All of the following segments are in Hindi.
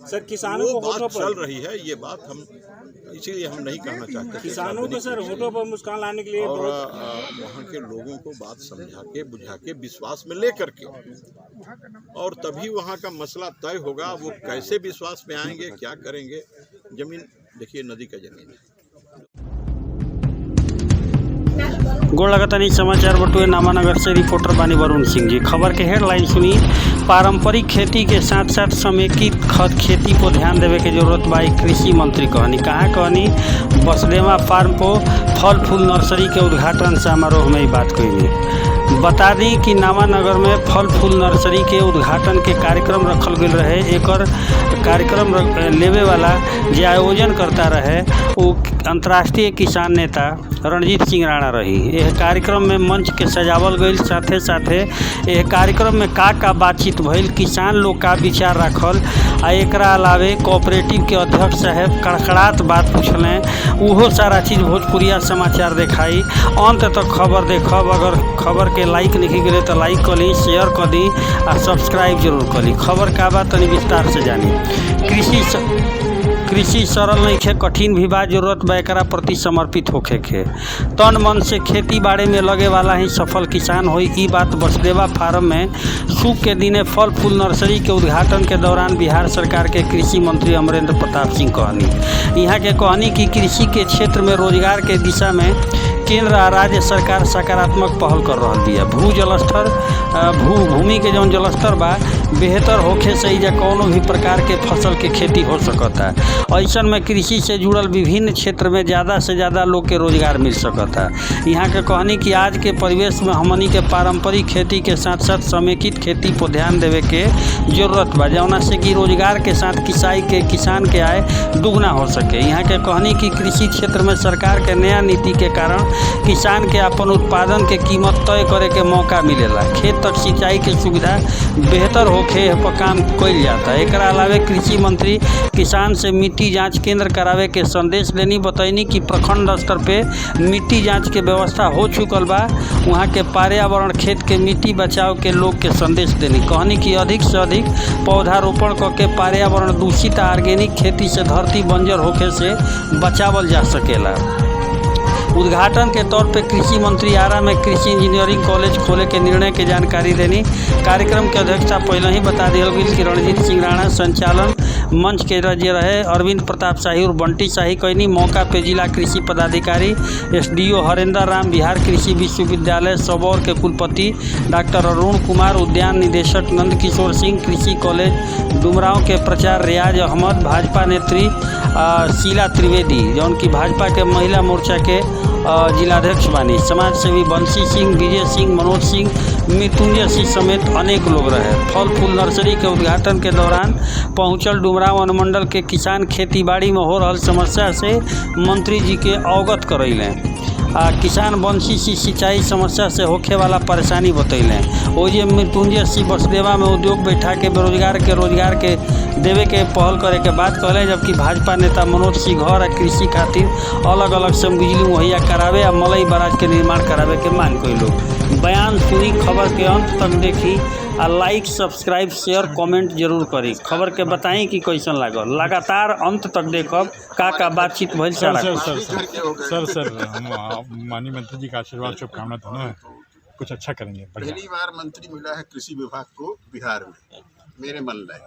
सर किसानों को बात होठों चल पर रही है, ये बात हम इसीलिए हम नहीं कहना चाहते किसानों को सर होठों पर मुस्कान लाने के लिए और बहुत वहाँ के लोगों को बात समझा के बुझा के विश्वास में ले करके और तभी वहाँ का मसला तय होगा। वो कैसे विश्वास में आएंगे, क्या करेंगे। जमीन देखिए, नदी का जमीन है। गोड़ लगतनी समाचार बटुए नामानगर से रिपोर्टर बानी वरुण सिंह जी। खबर के हेडलाइन सुनी। पारंपरिक खेती के साथ साथ समेकित खेती पर ध्यान देवे के जरूरत बा। कृषि मंत्री कहनी बसदेवा फार्म पर फल फूल नर्सरी के उद्घाटन समारोह में बात कही। बता दी कि नामानगर में फल फूल नर्सरी के उद्घाटन के कार्यक्रम रखल गए रहे। एकर कार्यक्रम लेवे वाला जे आयोजन करता रहे वो अंतर्राष्ट्रीय किसान नेता रणजीत सिंह राणा रही। यह कार्यक्रम में मंच के सजावल गई, साथे साथे यह कार्यक्रम में का बातचीत भइल, किसान लोग का विचार रखल आ एकरा अलावे कोऑपरेटिव के अध्यक्ष साहब कड़कड़ात बात पूछलें। उहो सारा चीज़ भोजपुरिया समाचार दिखाई। अंत तक खबर देखब। अगर खबर के लाइक नहीं करे तो लाइक कर ली, शेयर कर दी और सब्सक्राइब जरूर कर ली। खबर का बात तनी विस्तार से जानी। कृषि सरल नहीं खे, कठिन भी बा। जरूरत बा एकरा प्रति समर्पित होखे के। तन मन से खेती बाड़ी में लगे वाला ही सफल किसान होई। ई बात बसदेवा फार्म में शुभ के दिने फल फूल नर्सरी के उद्घाटन के दौरान बिहार सरकार के कृषि मंत्री अमरेंद्र प्रताप सिंह कहनी। यहाँ के कहनी कि कृषि के क्षेत्र में रोजगार के दिशा में केंद्र और राज्य सरकार सकारात्मक पहल कर रही है। भूमि के जौन जलस्तर बा बेहतर होखे से इजा कौनो भी प्रकार के फसल के खेती हो सकता है। ऐसन में कृषि से जुड़ल विभिन्न क्षेत्र में ज़्यादा से ज़्यादा लोग के रोजगार मिल सकता है। यहाँ के कहनी कि आज के परिवेश में हमनी के पारंपरिक खेती के साथ साथ समेकित खेती पर ध्यान देवे के जरूरत बा, जौना से कि रोजगार के साथ किसान के आय दुगना हो सके। यहाँ के कहनी कि कृषि क्षेत्र में सरकार के नया नीति के कारण किसान के अपन उत्पादन के कीमत तय करे के मौका मिलेला। खेत तक सिंचाई के सुविधा बेहतर होखे पर काम कइल जाता है। एकरा अलावे कृषि मंत्री किसान से मिट्टी जांच केंद्र करावे के संदेश देनी। बतैनी कि प्रखंड स्तर पे मिट्टी जांच के व्यवस्था हो चुकल बा। वहाँ के पर्यावरण खेत के मिट्टी बचाव के लोग के संदेश देनी। कहनी कि अधिक से अधिक पौधारोपण करके पर्यावरण दूषित ऑर्गेनिक खेती से धरती बंजर होखे से बचावल जा सकेला। उद्घाटन के तौर पे कृषि मंत्री आरा में कृषि इंजीनियरिंग कॉलेज खोले के निर्णय के जानकारी देनी। कार्यक्रम के अध्यक्षता पहले ही बता दिया गई कि रणजीत सिंह राणा, संचालन मंच के रहे अरविंद प्रताप शाही और बंटी शाही कहनी। मौका पे जिला कृषि पदाधिकारी SDO हरेंद्र राम, बिहार कृषि विश्वविद्यालय सबौर के कुलपति डॉक्टर अरुण कुमार, उद्यान निदेशक नंद किशोर सिंह, कृषि कॉलेज डुमरांव के प्राचार्य रियाज अहमद, भाजपा नेत्री शीला त्रिवेदी जौन की भाजपा के महिला मोर्चा के जिलाध्यक्ष बानी, समाज सेवी बंसी सिंह, विजय सिंह, मनोज सिंह, मृत्युंजय सिंह समेत अनेक लोग रहे। फल फूल नर्सरी के उद्घाटन के दौरान पहुंचल डुमरांव अनुमंडल के किसान खेती बाड़ी में हो रही समस्या से मंत्री जी के अवगत करैलें। किसान बंसी सी सिंचाई समस्या से होखे वाला परेशानी बतैलें। ओजे मृत्युंजय सिंह बसदेवा में उद्योग बैठा के बेरोजगार के रोजगार के देवे के पहल करे के बात कहलें। जबकि भाजपा नेता मनोज सिंह घर आ कृषि खातिर अलग अलग से बिजली मुहैया करावे आ मलई बराज के निर्माण करावे के मांग कैलो। बयान सुनी। खबर के अंत तक देखी आ लाइक, सब्सक्राइब, शेयर, कमेंट जरूर करी। खबर के बताई कि कैसन लागल। लगातार अंत तक देखब का बातचीत भइल। सर हम माननीय मंत्री जी का आशीर्वाद, शुभकामना दोनों है, कुछ अच्छा करेंगे। पहली बार मंत्री मिला है कृषि विभाग को बिहार में, मेरे मन लायक।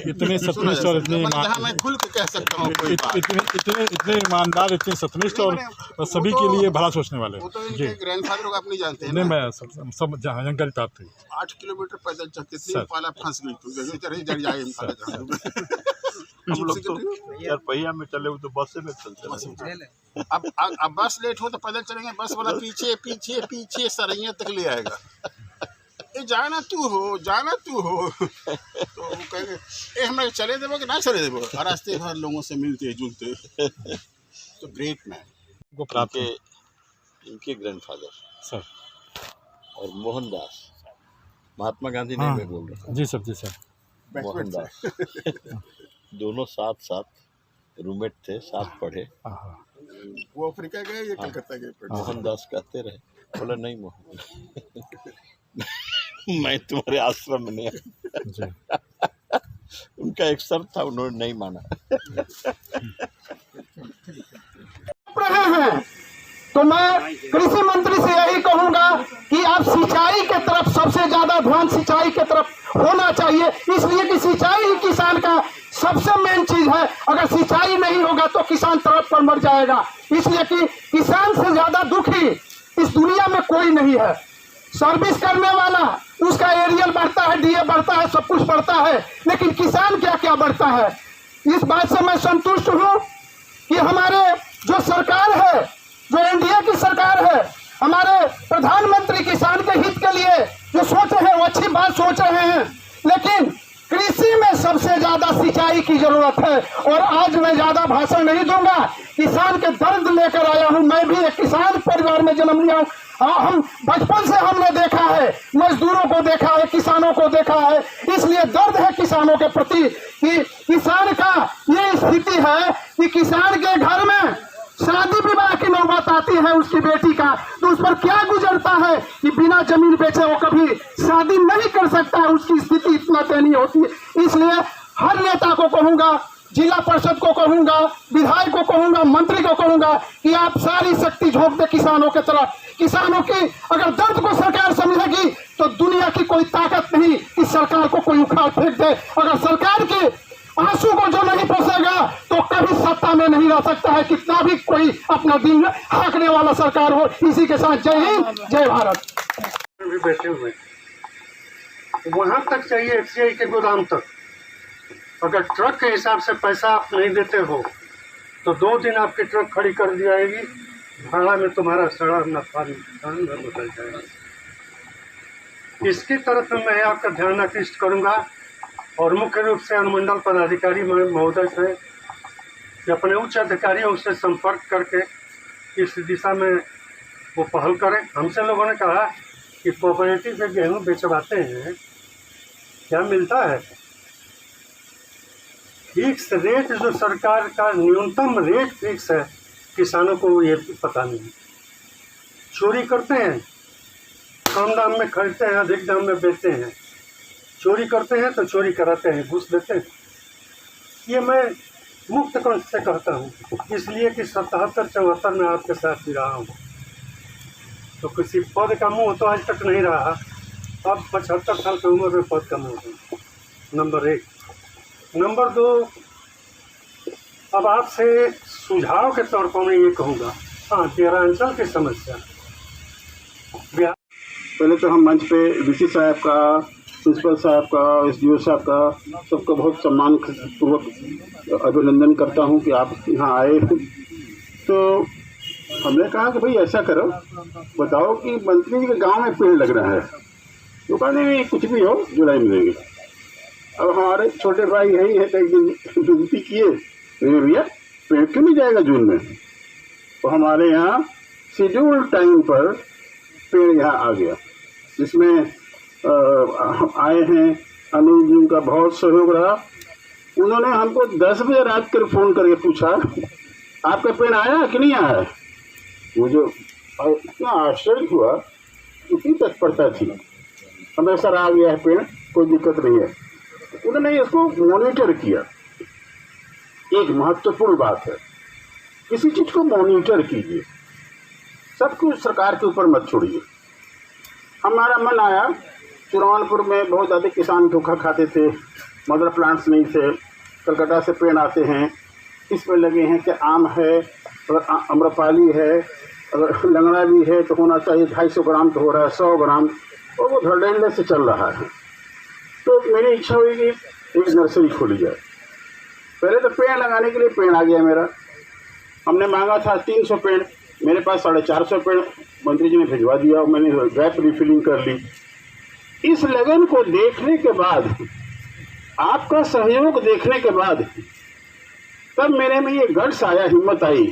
इतने सत्यनिष्ठ और इतने मैं खुल के कह सकता हूँ इतने ईमानदार, इतने सत्यनिष्ठ और सभी के लिए भला सोचने वाले। जी, ग्रैंडफादर को आप नहीं जानते हैं? नहीं, मैं सब जानकारी प्राप्त हुई। 8 किलोमीटर पैदल चलते थे, पाला फंस गई हम लोग तो 4 पहिया में चले, तो बस में चलते। अब बस लेट हो तो पैदल चलेंगे, बस वाला पीछे पीछे पीछे सरैया तक ले आएगा। जाना तू हो तो वो कहेंगे हमें चले देवो कि ना चले देवो। रास्ते भर लोगों से मिलते जुलते तो ग्रेट मैन को प्राप्त इनके ग्रैंडफादर सर और मोहनदास, महात्मा गांधी नहीं मैं बोल रहा। जी सर मोहनदास दोनों साथ रूममेट थे, साथ पढ़े। वो अफ्रीका गए, ये कलकत्ता गए। मोहनदास कहते रहे, बोला नहीं मोहन मैं तुम्हारे आश्रम में नहीं। उनका एक शर्त था, उन्होंने नहीं माना। रहे हैं तो मैं कृषि मंत्री से यही कहूंगा कि आप सिंचाई के तरफ सबसे ज्यादा ध्यान सिंचाई के तरफ होना चाहिए, इसलिए कि सिंचाई ही किसान का सबसे मेन चीज है। अगर सिंचाई नहीं होगा तो किसान तरफ पर मर जाएगा, इसलिए कि किसान से ज्यादा दुखी इस दुनिया में कोई नहीं है। सर्विस करने वाला उसका एरियल बढ़ता है, डीए बढ़ता है, सब कुछ बढ़ता है, लेकिन किसान क्या क्या बढ़ता है। इस बात से मैं संतुष्ट हूं कि हमारे जो सरकार है, जो एनडीए की सरकार है, हमारे प्रधानमंत्री किसान के हित के लिए जो सोच रहे हैं वो अच्छी बात सोच रहे हैं, लेकिन कृषि में सबसे ज्यादा सिंचाई की जरूरत है। और आज मैं ज्यादा भाषण नहीं दूंगा, किसान के दर्द लेकर आया हूं। मैं भी एक किसान परिवार में जन्म लिया हूं। हम बचपन से हमने देखा है, मजदूरों को देखा है, किसानों को देखा है, इसलिए दर्द है किसानों के प्रति कि किसान का ये स्थिति है कि किसान के घर में शादी विवाह की नौबत आती है उसकी बेटी का, तो उस पर क्या गुजरता है कि बिना जमीन बेचे वो कभी शादी नहीं कर सकता है, उसकी स्थिति इतना दयनीय होती है। इसलिए हर नेता को कहूंगा, जिला परिषद को कहूंगा, विधायक को कहूंगा, मंत्री को कहूंगा कि आप सारी शक्ति झोंक दे किसानों के तरफ। किसानों की अगर दर्द को सरकार समझेगी तो दुनिया की कोई ताकत नहीं कि सरकार को कोई उखाड़ फेंक दे। अगर सरकार के आंसू को जो नहीं पोसेगा तो कभी सत्ता में नहीं रह सकता है, कितना भी कोई अपना दिन हाँकने वाला सरकार हो। इसी के साथ जय हिंद, जय भारत। भी बैठे हुए वहां तक चाहिए, एफसीआई के गोदाम तक। अगर ट्रक के हिसाब से पैसा आप नहीं देते हो तो 2 दिन आपकी ट्रक खड़ी कर दी जाएगी, भाड़ा में तुम्हारा सड़ा नफा बदल जाएगा। इसकी तरफ मैं आपका ध्यान आकृष्ट करूंगा और मुख्य रूप से अनुमंडल पदाधिकारी महोदय से कि अपने उच्च अधिकारियों से संपर्क करके इस दिशा में वो पहल करें। हमसे लोगों ने कहा कि कोऑपरेटिव से गेहूँ बेचवाते हैं, क्या मिलता है? फिक्स रेट जो सरकार का न्यूनतम रेट फिक्स है, किसानों को ये पता नहीं। चोरी करते हैं, कम दाम में खरीदते हैं, अधिक दाम में बेचते हैं। चोरी करते हैं तो चोरी कराते हैं, घूस देते हैं। ये मैं मुक्त कंठ से कहता हूँ, इसलिए कि 77-74 में आपके साथ भी रहा हूँ। तो किसी पद का मुँह तो आज तक नहीं रहा, अब 75 साल की उम्र में पद का मुँह है। नंबर 1। नंबर 2, अब आपसे सुझाव के तौर पर मैं ये कहूँगा, हाँ, देहारांचल की समस्या। पहले तो हम मंच पे डीसी साहब का, प्रिंसिपल साहब का, एसडीओ साहब का, सबका बहुत सम्मान पूर्वक अभिनंदन करता हूं कि आप यहाँ आए। तो हमने कहा कि भाई ऐसा करो, बताओ कि मंत्री जी के गांव में पेड़ लग रहा है। तो कहा नहीं, कुछ भी हो, जुलाई में देंगे। अब हमारे छोटे भाई यही है, एक दिन विनती किए, भैया पेड़ क्यों नहीं जाएगा जून में? तो हमारे यहाँ शेड्यूल टाइम पर पेड़ यहाँ आ गया, जिसमें आए हैं। अनिल जी का बहुत सहयोग रहा। उन्होंने हमको 10 बजे रात कर फ़ोन करके पूछा, आपका पेड़ आया कि नहीं आया? मुझे इतना आश्चर्य हुआ, इतनी तत्परता थी। हमें सर आ गया है पेड़, कोई दिक्कत नहीं है। उन्होंने इसको मॉनिटर किया। एक महत्वपूर्ण बात है, किसी चीज़ को मॉनिटर कीजिए, सब कुछ सरकार के ऊपर मत छोड़िए। हमारा मन आया, चुरानपुर में बहुत ज़्यादा किसान धोखा खाते थे, मदर प्लांट्स नहीं थे, कलकत्ता से पेड़ आते हैं, इस पर लगे हैं कि आम है, अगर अम्रपाली है, अगर लंगड़ा भी है तो होना चाहिए 250 ग्राम, तो हो रहा है 100 ग्राम, और वो धड़ल्ले से चल रहा है। तो मेरी इच्छा हुई कि एक नर्सरी खोली जाए। पहले तो पेड़ लगाने के लिए पेड़ आ गया मेरा। हमने मांगा था 300 पेड़, मेरे पास 450 पेड़ मंत्री जी ने भिजवा दिया और मैंने गैप रिफिलिंग कर ली। इस लगन को देखने के बाद, आपका सहयोग देखने के बाद, तब मेरे में ये गट्स आया, हिम्मत आई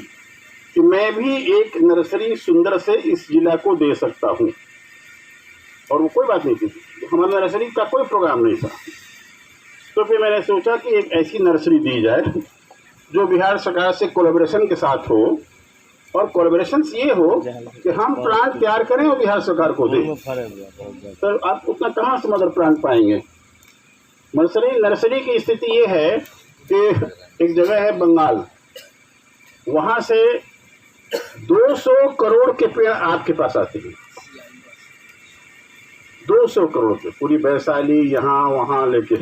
कि मैं भी एक नर्सरी सुंदर से इस जिला को दे सकता हूँ। और वो कोई बात नहीं थी, हमारा नर्सरी का कोई प्रोग्राम नहीं था। तो फिर मैंने सोचा कि एक ऐसी नर्सरी दी जाए जो बिहार सरकार से कोलैबोरेशन के साथ हो, और कोलैबोरेशन ये हो कि हम प्लांट तैयार करें और बिहार सरकार को दें। तो आप उतना कहाँ से मदर प्लांट पाएंगे? नर्सरी की स्थिति ये है कि एक जगह है बंगाल, वहाँ से 200 करोड़ के पेड़ आपके पास आते हैं। 200 करोड़ के, पूरी वैशाली यहाँ वहाँ लेके।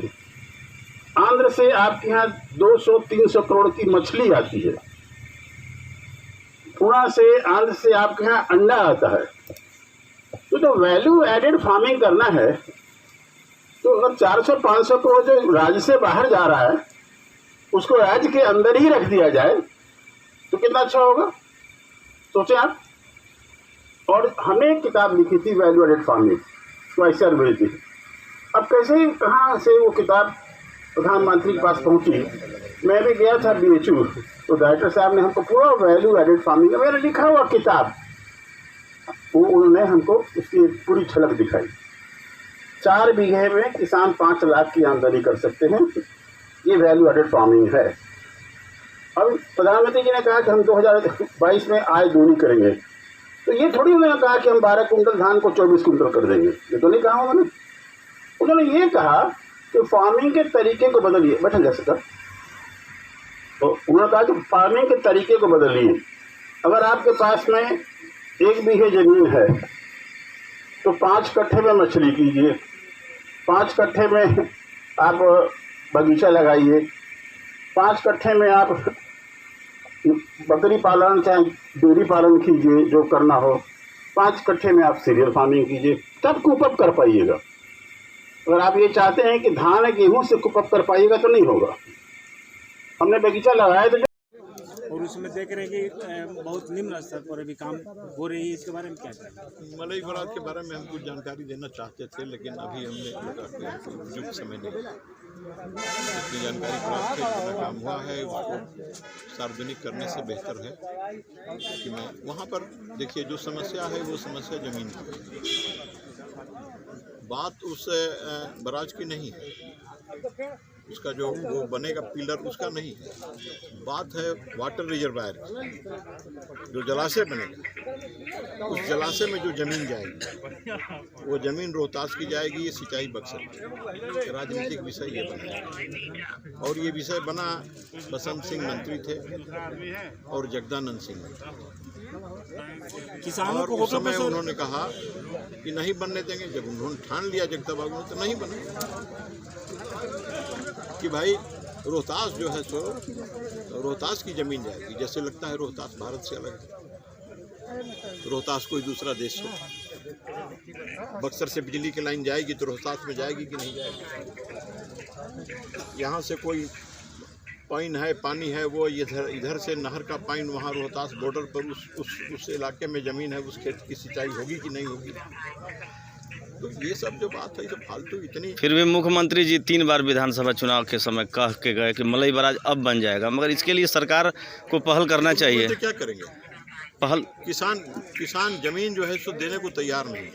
आंध्र से आपके यहाँ 200-300 करोड़ की मछली आती है। पुणे से, आंध्र से आपके यहाँ अंडा आता है। तो वैल्यू एडेड फार्मिंग करना है तो अगर 400-500 करोड़ जो राज्य से बाहर जा रहा है उसको राज्य के अंदर ही रख दिया जाए तो कितना अच्छा होगा, सोचें आप। और हमें एक किताब लिखी थी वैल्यू एडेड फार्मिंग, वाइसर भेज दी। अब कैसे कहाँ से वो किताब प्रधानमंत्री के पास पहुंची। मैं भी गया था BHU, तो डायरेक्टर साहब ने हमको पूरा वैल्यू एडेड फार्मिंग का मेरा लिखा हुआ किताब, वो उन्होंने हमको उसकी पूरी झलक दिखाई। 4 बीघे में किसान 5 लाख की आमदनी कर सकते हैं, ये वैल्यू एडेड फार्मिंग है। अब प्रधानमंत्री जी ने कहा कि हम 2022 में आय दूनी करेंगे, तो ये थोड़ी उन्होंने कहा कि हम 12 कुंटल धान को 24 कुंटल कर देंगे, ये तो नहीं कहा उन्होंने। उन्होंने ये कहा कि फार्मिंग के तरीके को बदलिए। बैठे जा सका, तो उन्होंने कहा कि फार्मिंग के तरीके को बदलिए। अगर आपके पास में 1 बीघे जमीन है तो 5 कट्ठे में मछली कीजिए, 5 कट्ठे में आप बगीचा लगाइए, 5 कट्ठे में आप बकरी पालन चाहे डेयरी पालन कीजिए, जो करना हो। 5 कट्ठे में आप सीरियल फार्मिंग कीजिए, तब कुपअप कर पाइएगा। अगर आप ये चाहते हैं कि धान गेहूं से कुपअप कर पाइएगा तो नहीं होगा। हमने बगीचा लगाया तो और उसमें देख रहे हैं कि बहुत निम्न स्तर पर अभी काम हो रही है, इसके बारे में क्या कहें? मलई बरात के बारे में हम कुछ जानकारी देना चाहते थे, लेकिन अभी हमने उपयुक्त समय नहीं, जितनी जानकारी प्राप्त है, जितना काम हुआ है उसको सार्वजनिक करने से बेहतर है कि मैं वहाँ पर देखिए जो समस्या है वो समस्या ज़मीन की, बात उस बराज की नहीं है, उसका जो वो बनेगा पिलर उसका नहीं है, बात है वाटर रिजर्वायर की। जो जलाशय बनेगा उस जलाशय में जो ज़मीन जाएगी वो ज़मीन रोहतास की जाएगी, ये सिंचाई बक्सर। राजनीतिक विषय ये बना और ये विषय बना बसंत सिंह मंत्री थे और जगदानंद सिंह किसानों और को उस समय उन्होंने कहा कि नहीं बनने देंगे। जब उन्होंने ठान लिया जगदा बाबू ने तो नहीं बने कि भाई रोहतास जो है सो रोहतास की ज़मीन जाएगी। जैसे लगता है रोहतास भारत से अलग है, रोहतास कोई दूसरा देश हो। बक्सर से बिजली की लाइन जाएगी तो रोहतास में जाएगी कि नहीं जाएगी। यहाँ से कोई पानी है वो इधर से नहर का पानी वहाँ रोहतास बॉर्डर पर उस इलाके में ज़मीन है, उस खेत की सिंचाई होगी कि नहीं होगी। तो ये सब जो बात है ये फालतू इतनी। फिर भी मुख्यमंत्री जी 3 बार विधानसभा चुनाव के समय कह के गए कि मलई बराज अब बन जाएगा, मगर इसके लिए सरकार को पहल करना चाहिए। तो क्या करेंगे? पहल किसान जमीन जो है सो देने को तैयार नहीं है।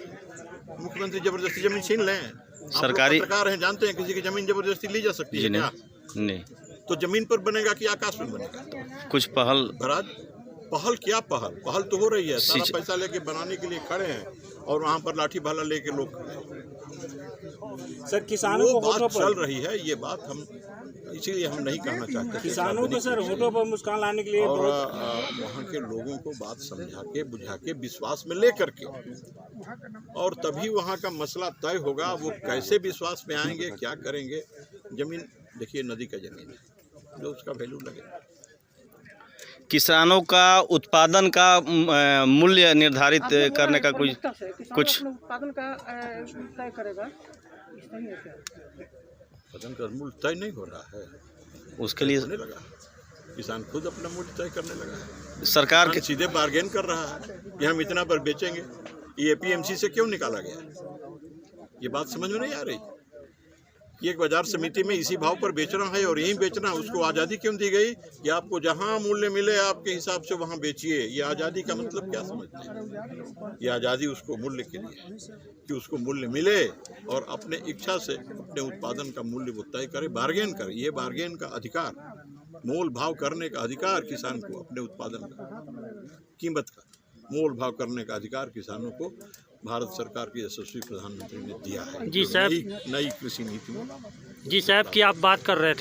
मुख्यमंत्री जबरदस्ती जमीन छीन लें? सरकारी पत्रकार हैं, जानते हैं किसी की जमीन जबरदस्ती ली जा सकती है क्या? नहीं, तो जमीन पर बनेगा कि आकाश में बनेगा? कुछ पहल। पहल क्या पहल तो हो रही है। सारा पैसा लेके बनाने के लिए खड़े हैं और वहाँ पर लाठी भाला लेके लोग खड़े हैं। सर किसानों को बात चल रही है, ये बात हम इसीलिए हम नहीं कहना चाहते। किसानों को सर होठों पर मुस्कान लाने के लिए और वहाँ के लोगों को बात समझा के बुझा के विश्वास में ले करके और तभी वहाँ का मसला तय होगा। वो कैसे विश्वास में आएंगे, क्या करेंगे। जमीन देखिए नदी का जमीन है, जो उसका वैल्यू लगेगा। किसानों का उत्पादन का मूल्य निर्धारित करने का कुछ उत्पादन का तय करेगा, उत्पादन का मूल्य तय नहीं हो रहा है, उसके लिए होने लगा। किसान खुद अपना मूल्य तय करने लगा है। सरकार के सीधे बार्गेन कर रहा है कि हम इतना पर बेचेंगे। ये APMC से क्यों निकाला गया? ये बात समझ में नहीं आ रही। एक बाजार समिति में इसी भाव पर बेचना है और यहीं बेचना है। उसको आज़ादी क्यों दी गई कि आपको जहां मूल्य मिले आपके हिसाब से वहां बेचिए? ये आज़ादी का मतलब क्या समझते हैं? ये आज़ादी उसको मूल्य के लिए कि उसको मूल्य मिले और अपने इच्छा से अपने उत्पादन का मूल्य वो तय करे, बार्गेन करे। ये बार्गेन का अधिकार, मोल भाव करने का अधिकार किसान को, अपने उत्पादन का कीमत का मोल भाव करने का अधिकार किसानों को भारत सरकार की यशस्वी प्रधानमंत्री ने दिया है। जी साहब। नई कृषि नीति में जी साहब की आप बात कर रहे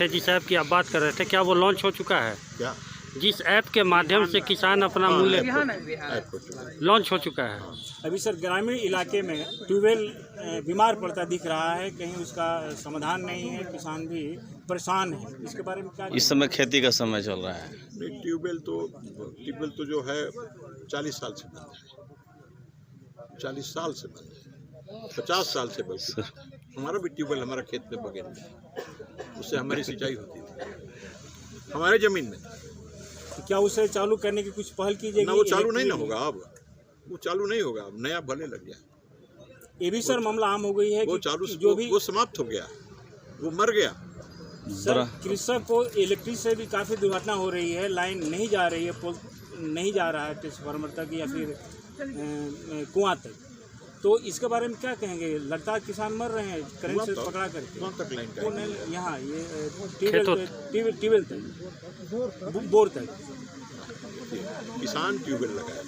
थे, क्या वो लॉन्च हो चुका है? क्या जिस ऐप के माध्यम से किसान अपना मूल्य ऐप हो चुका है। लॉन्च हो चुका है। अभी सर ग्रामीण इलाके में ट्यूबवेल बीमार पड़ता दिख रहा है, कहीं उसका समाधान नहीं है, किसान भी परेशान है, इसके बारे में क्या? इस समय खेती का समय चल रहा है। नहीं, ट्यूबवेल तो जो है 40 साल से बंद है, 40 साल से बंद है, 50 साल से बंद है। हमारा भी ट्यूबवेल हमारा खेत में बगल में, उससे हमारी सिंचाई होती थी, हमारे जमीन में। तो क्या उसे चालू करने की कुछ पहल की जाएगी? ना वो चालू नहीं ना होगा, अब वो चालू नहीं होगा, अब नया भले लग गया। ये भी सर मामला आम हो गई है वो कि चालू जो भी वो समाप्त हो गया, वो मर गया। सर कृषक को इलेक्ट्रिक से भी काफ़ी दुर्घटना हो रही है, लाइन नहीं जा रही है, पोल नहीं जा रहा है ट्रांसफार्मर तक या फिर कुआं तक, तो इसके बारे में क्या कहेंगे? लगता है किसान मर रहे हैं करंट से पकड़ा करके। कौन तक लाइन का? वो नहीं, यहाँ ये ट्यूबवेल तक, बोर तक किसान ट्यूबवेल लगाया।